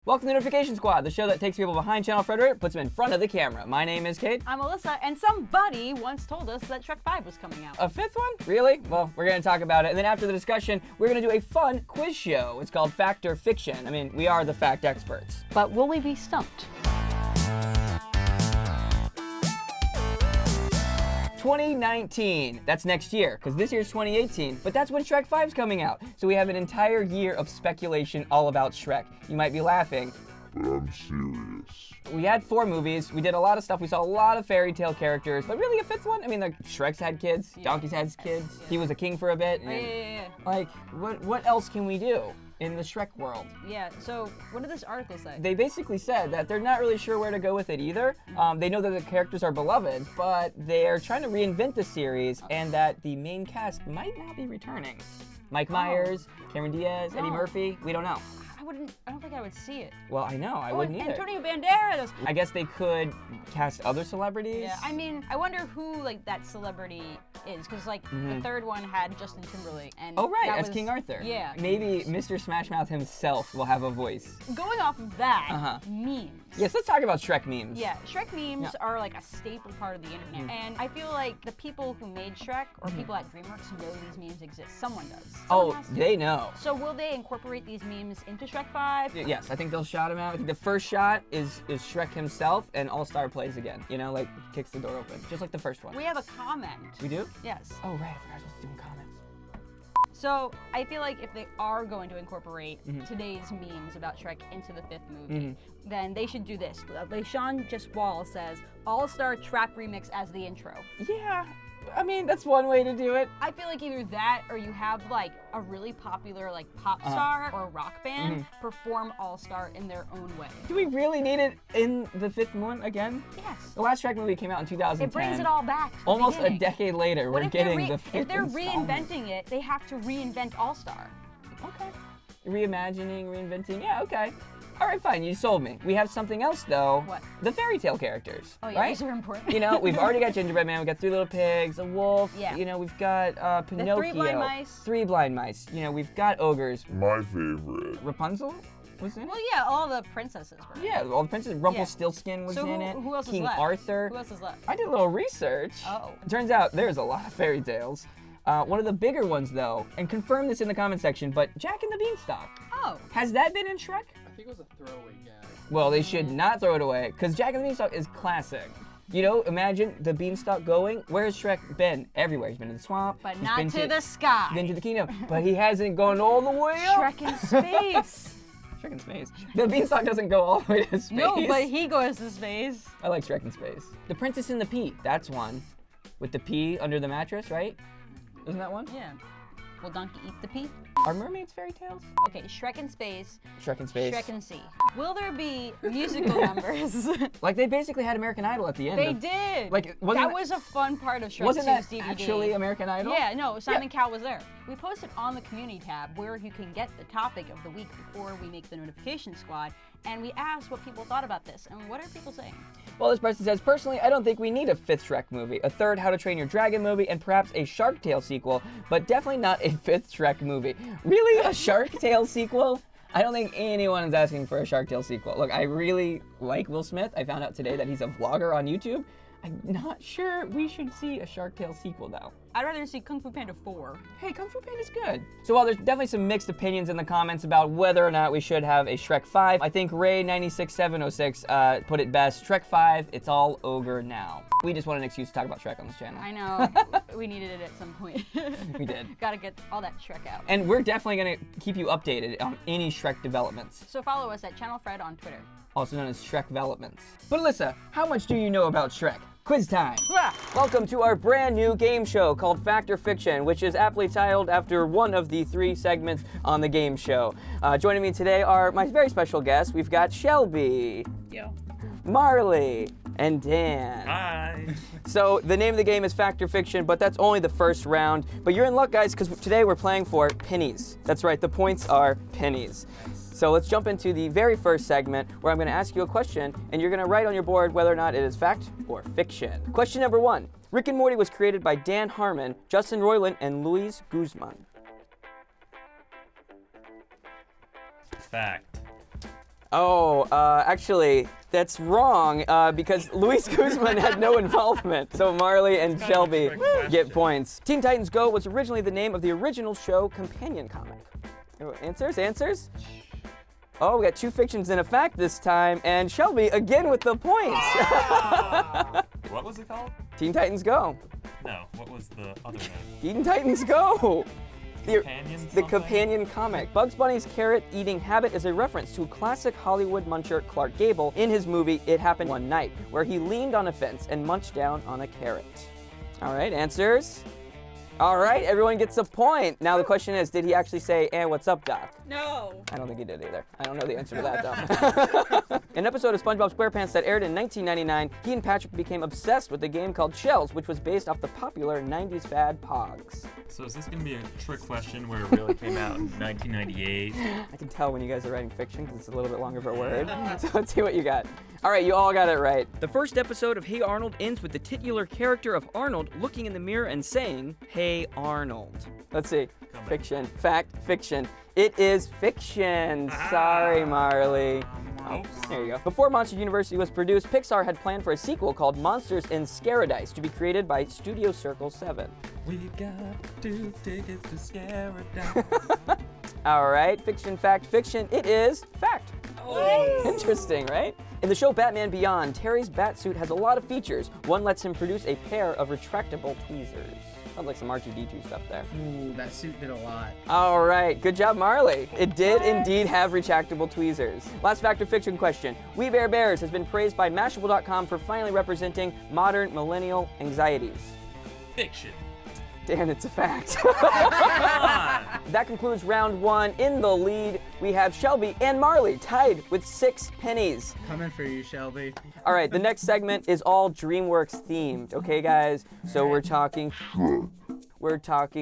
Welcome to Notification Squad, the show that takes people behind Channel Frederator, puts them in front of the camera. My name is Cade. I'm Alyssa, and somebody once told us that SHREK 5 was coming out. A fifth one? Really? Well, we're going to talk about it, and then after the discussion, we're going to do a fun quiz show. It's called Fact or Fiction. I mean, we are the fact experts. But will we be stumped? 2019. That's next year, because this year's 2018. But that's when SHREK 5's coming out. So we have an entire year of speculation all about Shrek. You might be laughing. But I'm serious. We had 4 movies. We did a lot of stuff. We saw a lot of fairy tale characters. But really, a fifth one? I mean, like, Shrek's had kids. Yeah. Donkey's had kids. Yeah. He was a king for a bit. Yeah. Like, what else can we do in the Shrek world? Yeah, so what did this article say? They basically said that they're not really sure where to go with it either. They know that the characters are beloved, but they're trying to reinvent the series and that the main cast might not be returning. Mike Myers, Cameron Diaz, Eddie Murphy, we don't know. I don't think I would see it. Well, I know, I wouldn't either. Antonio Banderas! I guess they could cast other celebrities. Yeah, I mean, I wonder who, like, that celebrity is, because, like, the third one had Justin Timberlake, and oh, right, as was, King Arthur. Yeah. Maybe Mr. Smash Mouth himself will have a voice. Going off of that, memes. Yes, let's talk about Shrek memes. Yeah, Shrek memes are like a staple part of the internet, and I feel like the people who made Shrek, or people at Dreamworks, know these memes exist. Someone does. Someone has to. They know. So will they incorporate these memes into SHREK 5? Yes, I think they'll shout him out. I think the first shot is Shrek himself, and All-Star plays again. You know, like, kicks the door open, just like the first one. We have a comment. We do? Yes. Oh, right, I forgot I was doing comments. So I feel like if they are going to incorporate today's memes about Shrek into the 5th movie, then they should do this. LeSean Jaswal says, All-Star Trap Remix as the intro. Yeah, I mean, that's one way to do it. I feel like either that or you have like a really popular like pop star or rock band perform All-Star in their own way. Do we really need it in the 5th one again? Yes. The last Shrek movie came out in 2010. It brings it all back to the almost beginning. a decade later, we're getting the 5th If they're installment. reinventing it, they have to reinvent All-Star. Okay. Reimagining, reinventing, yeah, okay. All right, fine, you sold me. We have something else, though. What? The fairy tale characters, Oh, yeah, right? those are important. You know, we've already got Gingerbread Man, we've got 3 Little Pigs, a wolf, Yeah. you know, we've got Pinocchio. 3 blind mice. 3 blind mice. You know, we've got ogres. My favorite. Rapunzel was in it? Well, yeah, all the princesses were. Yeah, all the princesses. Rumpelstiltskin was So in it. who else is King left? Arthur. Who else is left? I did a little research. Oh. Turns out there's a lot of fairy tales. One of the bigger ones, though, and confirm this in the comment section, but Jack and the Beanstalk. Oh. Has that been in Shrek? I think it was a throwaway gag. Well, they should not throw it away, because Jack and the Beanstalk is classic. You know, imagine the Beanstalk going. Where has Shrek been? Everywhere. He's been in the swamp. But he's not been to the sky. Been to the kingdom. But he hasn't gone all the way up. Shrek in space. Shrek in space. The Beanstalk doesn't go all the way to space. No, but he goes to space. I like Shrek in space. The Princess and the Pea. That's one. With the pea under the mattress, right? Isn't that one? Yeah. Will Donkey eat the pea? Are mermaids fairy tales? Okay, Shrek in space. Shrek in space. Shrek in sea. Will there be musical numbers? Like, they basically had American Idol at the end. They did. Like, wasn't that was a fun part of Shrek Wasn't 2's that DVD. actually American Idol? Yeah, no, Simon Cowell was there. We posted on the community tab where you can get the topic of the week before we make the notification squad, and we asked what people thought about this, and what are people saying? Well, this person says, personally, I don't think we need a 5th Shrek movie, a 3rd How to Train Your Dragon movie, and perhaps a Shark Tale sequel, but definitely not a 5th Shrek movie. Really? A Shark Tale sequel? I don't think anyone is asking for a Shark Tale sequel. Look, I really like Will Smith. I found out today that he's a vlogger on YouTube. I'm not sure we should see a Shark Tale sequel, though. I'd rather see Kung Fu Panda 4. Hey, Kung Fu Panda's good. So while there's definitely some mixed opinions in the comments about whether or not we should have a Shrek 5, I think Ray96706 put it best. Shrek 5, it's all ogre now. We just want an excuse to talk about Shrek on this channel. I know. We needed it at some point. We did. Gotta get all that Shrek out. And we're definitely gonna keep you updated on any Shrek developments, So follow us at Channel Fred on Twitter. also known as Shrek developments. But Alyssa, how much do you know about Shrek? Quiz time! Welcome to our brand new game show called Fact or Fiction, which is aptly titled after one of the 3 segments on the game show. Joining me today are my very special guests. We've got Shelby, Yo. Marley, and Dan. Hi. So the name of the game is Fact or Fiction, but that's only the first round. But you're in luck, guys, because today we're playing for pennies. That's right, the points are pennies. So let's jump into the very first segment where I'm going to ask you a question and you're going to write on your board whether or not it is fact or fiction. Question number 1. Rick and Morty was created by Dan Harmon, Justin Roiland, and Luis Guzman. Fact. Oh, actually, that's wrong because Luis Guzman had no involvement. So Marley and Shelby get points. Teen Titans Go was originally the name of the original show companion comic. Oh, answers? Oh, we got 2 fictions and a fact this time, and Shelby again with the points. What was it called? Teen Titans Go. No, what was the other name? Teen Titans Go. The something? companion comic. Bugs Bunny's carrot-eating habit is a reference to classic Hollywood muncher Clark Gable in his movie It Happened One Night, where he leaned on a fence and munched down on a carrot. All right, answers? All right, everyone gets a point. Now the question is, did he actually say, "And what's up, Doc"? No. I don't think he did either. I don't know the answer to that, though. An episode of SpongeBob SquarePants that aired in 1999, he and Patrick became obsessed with a game called Shells, which was based off the popular 90s fad Pogs. So is this going to be a trick question where it really came out in 1998? I can tell when you guys are writing fiction because it's a little bit longer of a word. So let's see what you got. All right, you all got it right. The first episode of Hey Arnold ends with the titular character of Arnold looking in the mirror and saying, "Hey Arnold." Let's see. Fiction. Fact. Fiction. It is fiction. Sorry, Marley. Oh, there you go. Before Monsters University was produced, Pixar had planned for a sequel called Monsters in Scaradise to be created by Studio Circle 7. We got 2 tickets to Scaradise. All right, fiction, fact, fiction. It is fact. Oh. Interesting, right? In the show Batman Beyond, Terry's batsuit has a lot of features. One lets him produce a pair of retractable tweezers. Sounds like some R2-D2 stuff there. Ooh, that suit did a lot. All right, good job, Marley. It did indeed have retractable tweezers. Last fact or fiction question. We Bare Bears has been praised by Mashable.com for finally representing modern millennial anxieties. Fiction. Dan, it's a fact. That concludes round 1. In the lead, we have Shelby and Marley tied with 6 pennies. Coming for you, Shelby. All right, the next segment is all Dreamworks themed, okay, guys? So we're talking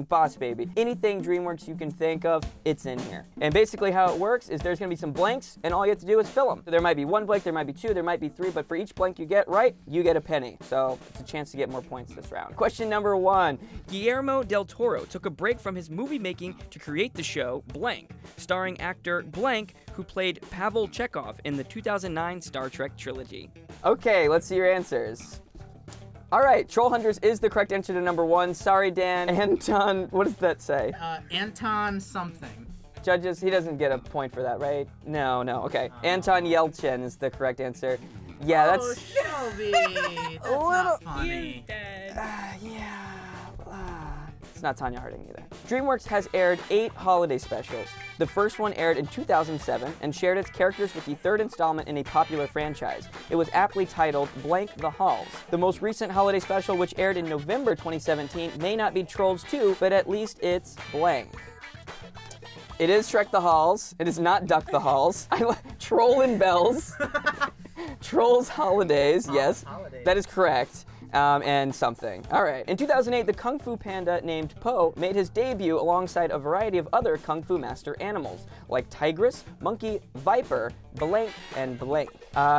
Boss Baby. Anything Dreamworks you can think of, it's in here. And basically how it works is there's gonna be some blanks, and all you have to do is fill them. There might be 1 blank, there might be 2, there might be 3, but for each blank you get right, you get a penny. So it's a chance to get more points this round. Question number 1. Guillermo del Toro took a break from his movie making to create the show Blank, starring actor Blank, who played Pavel Chekhov in the 2009 Star Trek trilogy. Okay, let's see your answers. All right, Troll Hunters is the correct answer to number 1. Sorry, Dan. Anton, what does that say? Anton something. Judges, he doesn't get a point for that, right? No, okay. Anton Yelchin is the correct answer. Yeah, that's... Oh, Shelby! That's not funny. It's not Tanya Harding either. Dreamworks has aired 8 holiday specials. The first one aired in 2007 and shared its characters with the 3rd installment in a popular franchise. It was aptly titled Blank the Halls. The most recent holiday special, which aired in November 2017, may not be Trolls 2, but at least it's Blank. It is Shrek the Halls. It is not Duck the Halls. Troll and Bells. Trolls Holidays, yes. Holidays. That is correct. And something. All right. In 2008, the Kung Fu panda named Po made his debut alongside a variety of other Kung Fu master animals, like tigress, monkey, viper, blank, and blank.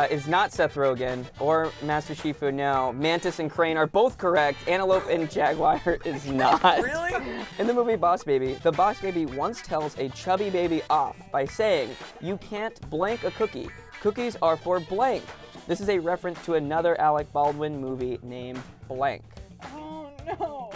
Is not Seth Rogen or Master Shifu, no. Mantis and crane are both correct. Antelope and jaguar is not. Really? In the movie Boss Baby, the Boss Baby once tells a chubby baby off by saying, "You can't blank a cookie. Cookies are for blank." This is a reference to another Alec Baldwin movie named Blank. Oh no.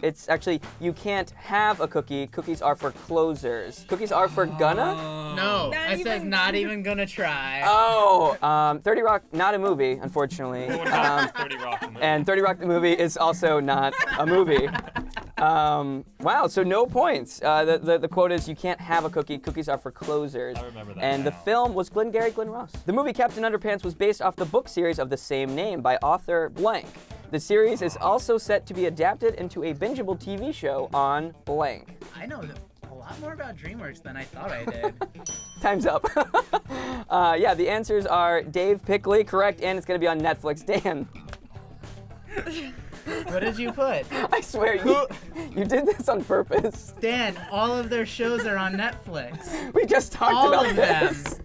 It's actually, you can't have a cookie. Cookies are for closers. Cookies are for gonna? No, Not I said even- not even gonna try. Oh, 30 Rock, not a movie, unfortunately. What about 30 Rock the movie? And 30 Rock the movie is also not a movie. Wow, so no points. The quote is, you can't have a cookie. Cookies are for closers. I remember that And the now. film was Glengarry Glen Ross. The movie Captain Underpants was based off the book series of the same name by author Blank. The series is also set to be adapted into a bingeable TV show on Blank. I know a lot more about Dreamworks than I thought I did. Time's up. Yeah, the answers are Dave Pickley, correct, and it's going to be on Netflix. Dan, What did you put? I swear, you did this on purpose. Dan, all of their shows are on Netflix. We just talked All about of this. them.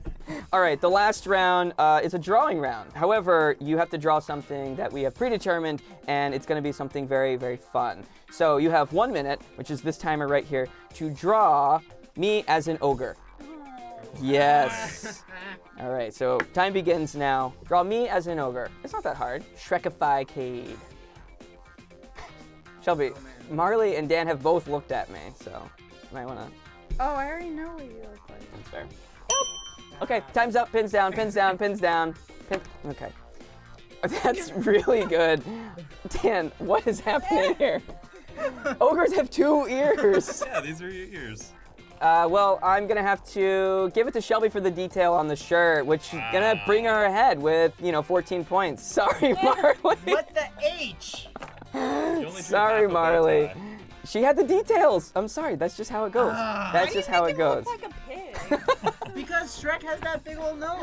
All right, the last round is a drawing round. However, you have to draw something that we have predetermined, and it's going to be something very, very fun. So you have 1 minute, which is this timer right here, to draw me as an ogre. Yes. All right, so time begins now. Draw me as an ogre. It's not that hard. Shrekify Cade. Shelby, Marley and Dan have both looked at me, so you might want to. Oh, I already know what you look like. That's fair. Okay, time's up. Pins down, pins down, pins down. Okay. That's really good. Dan, what is happening here? Ogres have 2 ears. Yeah, these are your ears. Well, I'm gonna have to give it to Shelby for the detail on the shirt, which is gonna bring her ahead with, 14 points. Sorry, Marley. What the H? You only drew Sorry, half of that Marley. die. She had the details. I'm sorry. That's just how it goes. That's just how it goes. Look like a pig. Because Shrek has that big old nose.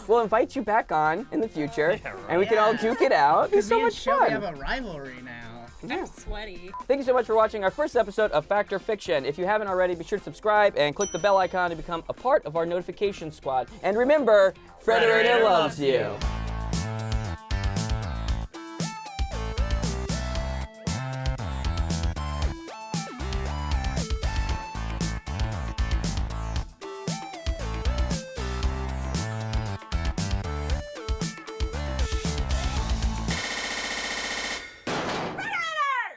We'll invite you back on in the future, Yeah, right. and we can all duke it out. It's so Me and much Shelby fun. have a rivalry now. I'm sweaty. Thank you so much for watching our first episode of Fact or Fiction. If you haven't already, be sure to subscribe and click the bell icon to become a part of our notification squad. And remember, Frederator loves you.